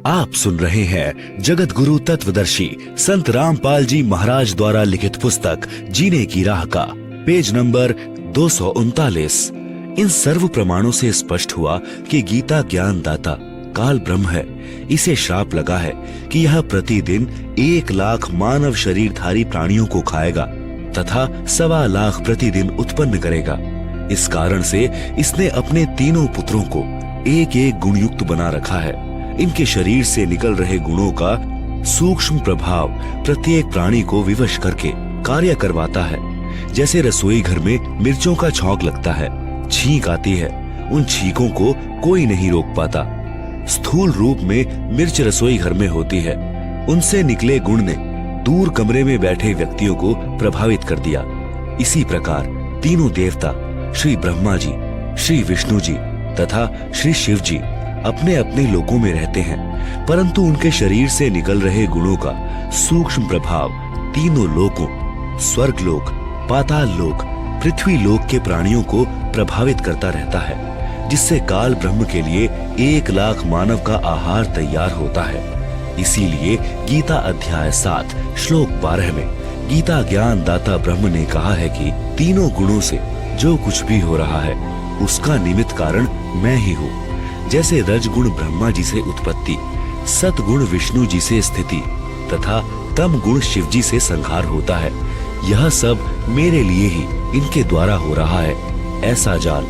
आप सुन रहे हैं जगत गुरु तत्वदर्शी संत रामपाल जी महाराज द्वारा लिखित पुस्तक जीने की राह का पेज नंबर 239। इन सर्व प्रमाणों से स्पष्ट हुआ कि गीता ज्ञान दाता काल ब्रह्म है। इसे श्राप लगा है कि यह प्रतिदिन 1 लाख मानव शरीरधारी प्राणियों को खाएगा तथा 1.25 लाख प्रतिदिन उत्पन्न करेगा। इस कारण से इसने अपने तीनों पुत्रों को एक एक गुणयुक्त बना रखा है। इनके शरीर से निकल रहे गुणों का सूक्ष्म प्रभाव प्रत्येक प्राणी को विवश करके कार्य करवाता है। जैसे रसोई घर में मिर्चों का छौंक लगता है, छींक आती है, उन छींकों को कोई नहीं रोक पाता। स्थूल रूप में मिर्च रसोई घर में होती है। उनसे निकले गुण ने दूर कमरे में बैठे व्यक्तियों को प्रभावित कर दिया। इसी प्रकार तीनों देवता श्री ब्रह्मा जी, श्री विष्णु जी तथा श्री शिव जी अपने अपने लोकों में रहते हैं, परंतु उनके शरीर से निकल रहे गुणों का सूक्ष्म प्रभाव तीनों लोकों स्वर्ग लोक, पाताल लोक, पृथ्वी लोक के प्राणियों को प्रभावित करता रहता है, जिससे काल ब्रह्म के लिए 1 लाख मानव का आहार तैयार होता है। इसीलिए गीता अध्याय 7 श्लोक 12 में गीता ज्ञान दाता ब्रह्म ने कहा है कि तीनों गुणों से जो कुछ भी हो रहा है उसका निमित्त कारण मैं ही हूँ। जैसे रजगुण ब्रह्मा जी से उत्पत्ति, सतगुण विष्णु जी से स्थिति तथा तम गुण शिव जी से संहार होता है, यह सब मेरे लिए ही इनके द्वारा हो रहा है ऐसा जान,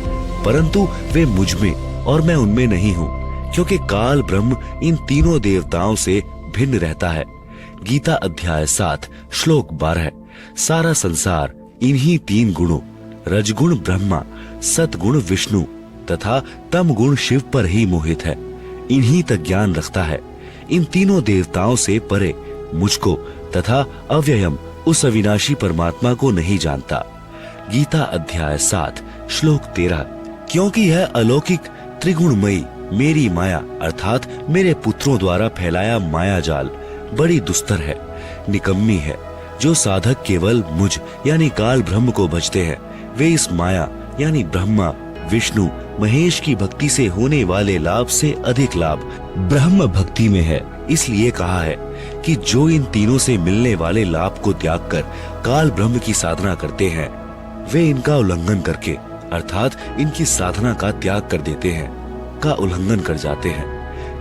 परंतु वे मुझ में और मैं उनमें नहीं हूँ, क्योंकि काल ब्रह्म इन तीनों देवताओं से भिन्न रहता है। गीता अध्याय 7 श्लोक 12। सारा संसार इन्हीं 3 गुणों रजगुण ब्रह्मा, सतगुण विष्णु तथा तम गुण शिव पर ही मोहित है, इन्हीं तक ज्ञान रखता है। इन तीनों देवताओं से परे मुझको तथा अव्ययम उस अविनाशी परमात्मा को नहीं जानता। गीता अध्याय 7 श्लोक 13। क्योंकि यह अलौकिक त्रिगुणमयी मेरी माया अर्थात मेरे पुत्रों द्वारा फैलाया माया जाल बड़ी दुस्तर है, निकम्मी है। जो साधक केवल मुझ यानी काल ब्रह्म को भजते हैं, वे इस माया यानी ब्रह्मा विष्णु महेश की भक्ति से होने वाले लाभ से अधिक लाभ ब्रह्म भक्ति में है। इसलिए कहा है कि जो इन तीनों से मिलने वाले लाभ को त्याग कर काल ब्रह्म की साधना करते हैं, वे इनका उल्लंघन करके अर्थात इनकी साधना का त्याग कर देते हैं, का उल्लंघन कर जाते हैं।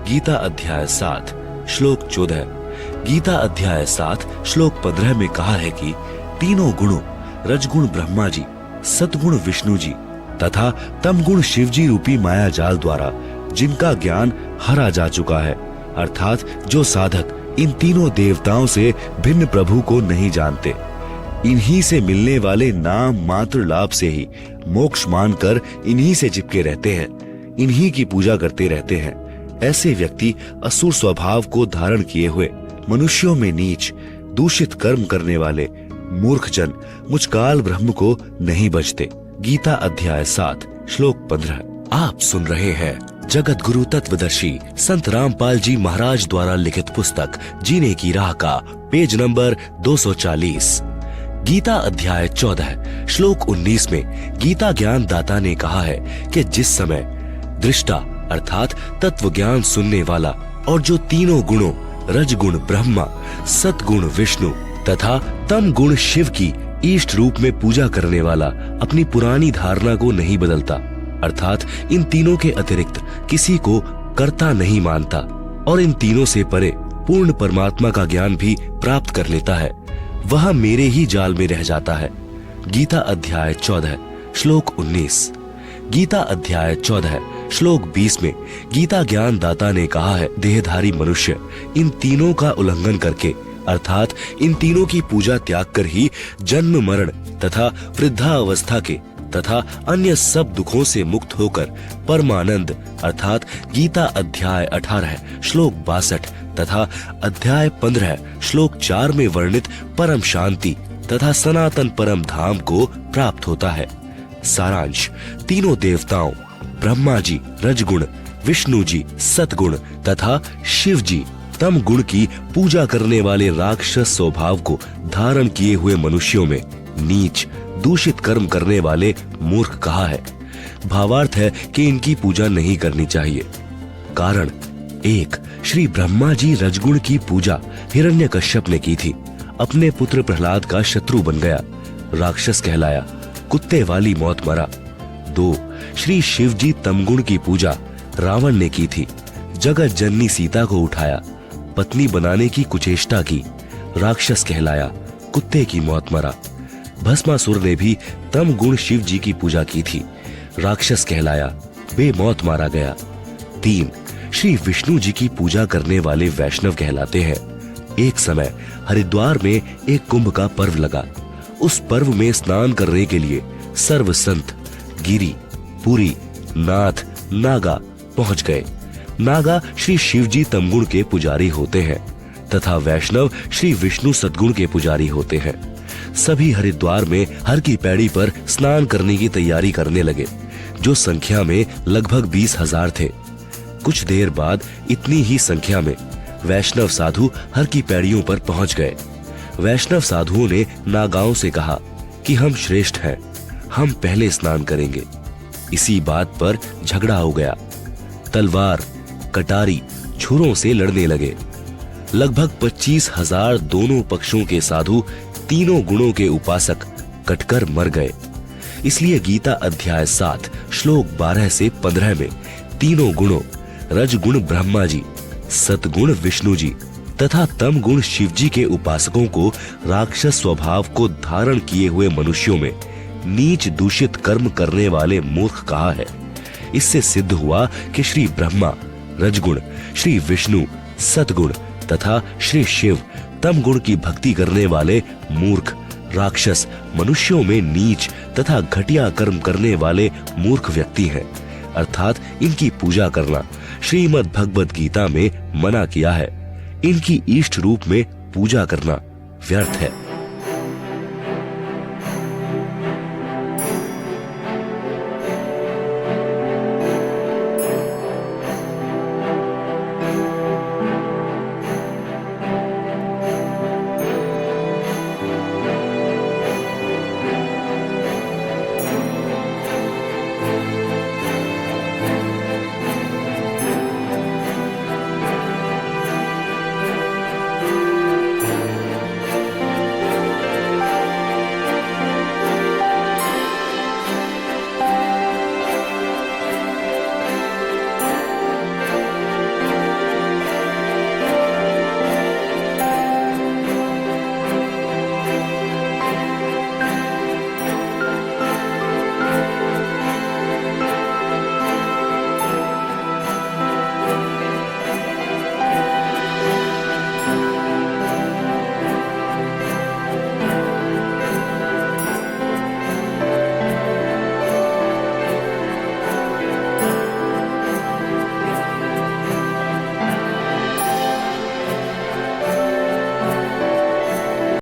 गीता अध्याय 7 श्लोक 14। गीता अध्याय 7 श्लोक 15 में कहा है कि तीनों गुणों रजगुण ब्रह्मा जी, सतगुण विष्णु जी तथा तमगुण शिव जी रूपी माया जाल द्वारा जिनका ज्ञान हरा जा चुका है, अर्थात जो साधक इन तीनों देवताओं से भिन्न प्रभु को नहीं जानते, इन्हीं से मिलने वाले नाम मात्र लाभ से ही मोक्ष मानकर इन्हीं से चिपके रहते हैं, इन्हीं की पूजा करते रहते हैं, ऐसे व्यक्ति असुर स्वभाव को धारण किए हुए मनुष्यों में नीच दूषित कर्म करने वाले मूर्ख जन मुझ काल ब्रह्म को नहीं बचते। गीता अध्याय 7 श्लोक 15। आप सुन रहे हैं जगत गुरु तत्वदर्शी संत रामपाल जी महाराज द्वारा लिखित पुस्तक जीने की राह का पेज नंबर 240। गीता अध्याय 14 श्लोक 19 में गीता ज्ञान दाता ने कहा है कि जिस समय दृष्टा अर्थात तत्व ज्ञान सुनने वाला और जो तीनों गुणों रजगुण ब्रह्मा, सतगुण विष्णु तथा तम गुण शिव की इष्ट रूप में पूजा करने वाला अपनी पुरानी धारणा को नहीं बदलता, अर्थात इन तीनों के अतिरिक्त किसी को कर्ता नहीं मानता और इन तीनों से परे पूर्ण परमात्मा का ज्ञान भी प्राप्त कर लेता है, वह मेरे ही जाल में रह जाता है। गीता अध्याय 14 श्लोक 19। गीता अध्याय 14 श्लोक 20 में गीता ज्ञान दाता ने कहा है देहधारी मनुष्य इन तीनों का उल्लंघन करके अर्थात इन तीनों की पूजा त्याग कर ही जन्म मरण तथा वृद्धावस्था के तथा अन्य सब दुखों से मुक्त होकर परमानंद अर्थात गीता अध्याय 18 श्लोक 62 तथा अध्याय 15 श्लोक 4 में वर्णित परम शांति तथा सनातन परम धाम को प्राप्त होता है। सारांश, तीनों देवताओं ब्रह्मा जी रजगुण, विष्णु जी सतगुण तथा शिव जी तम गुण की पूजा करने वाले राक्षस स्वभाव को धारण किए हुए मनुष्यों में नीच दूषित कर्म करने वाले मूर्ख कहा है। भावार्थ है कि इनकी पूजा नहीं करनी चाहिए। कारण 1 श्री ब्रह्मा जी रजगुण की पूजा हिरण्यकश्यप ने की थी। अपने पुत्र प्रहलाद का शत्रु बन गया, राक्षस कहलाया, कुत्ते वाली मौत मरा। 2 श्री शिव जी तमगुण की पूजा रावण ने की थी। जगत जननी सीता को उठाया, पत्नी बनाने की कुचेष्टा की, राक्षस कहलाया, कुत्ते की मौत मरा। भस्मासुर ने भी तम गुण शिव जी की पूजा की थी, राक्षस कहलाया, बेमौत मारा गया। 3 श्री विष्णु जी की पूजा करने वाले वैष्णव कहलाते हैं। एक समय हरिद्वार में एक कुंभ का पर्व लगा। उस पर्व में स्नान करने के लिए सर्व संत गिरी, पुरी, नाथ, नागा पहुंच गए। नागा श्री शिव जी तमगुण के पुजारी होते हैं तथा वैष्णव श्री विष्णु सद्गुण के पुजारी होते हैं। सभी हरिद्वार में हर की पैड़ी पर स्नान करने की तैयारी करने लगे, जो संख्या में लगभग 20,000 थे। कुछ देर बाद इतनी ही संख्या में वैष्णव साधु हर की पैड़ियों पर पहुंच गए। वैष्णव साधुओं ने नागाओं से कहा कि हम श्रेष्ठ हैं, हम पहले स्नान करेंगे। इसी बात पर झगड़ा हो गया। तलवार, कटारी, छुरों से लड़ने लगे। लगभग 25,000 दोनों पक्षों के साधु, तीनों गुणों के उपासक कटकर मर गए। इसलिए गीता अध्याय 7 श्लोक 12 से 15 में तीनों गुणों रजगुण ब्रह्मा जी, सतगुण विष्णु जी तथा तम गुण शिव जी के उपासकों को राक्षस स्वभाव को धारण किए हुए मनुष्यों में नीच दूषित कर्म करने वाले मूर्ख कहा है। इससे सिद्ध हुआ कि श्री ब्रह्मा रजगुण, श्री विष्णु सतगुण तथा श्री शिव तम गुण की भक्ति करने वाले मूर्ख राक्षस मनुष्यों में नीच तथा घटिया कर्म करने वाले मूर्ख व्यक्ति हैं। अर्थात इनकी पूजा करना श्रीमद् भगवद गीता में मना किया है। इनकी इष्ट रूप में पूजा करना व्यर्थ है।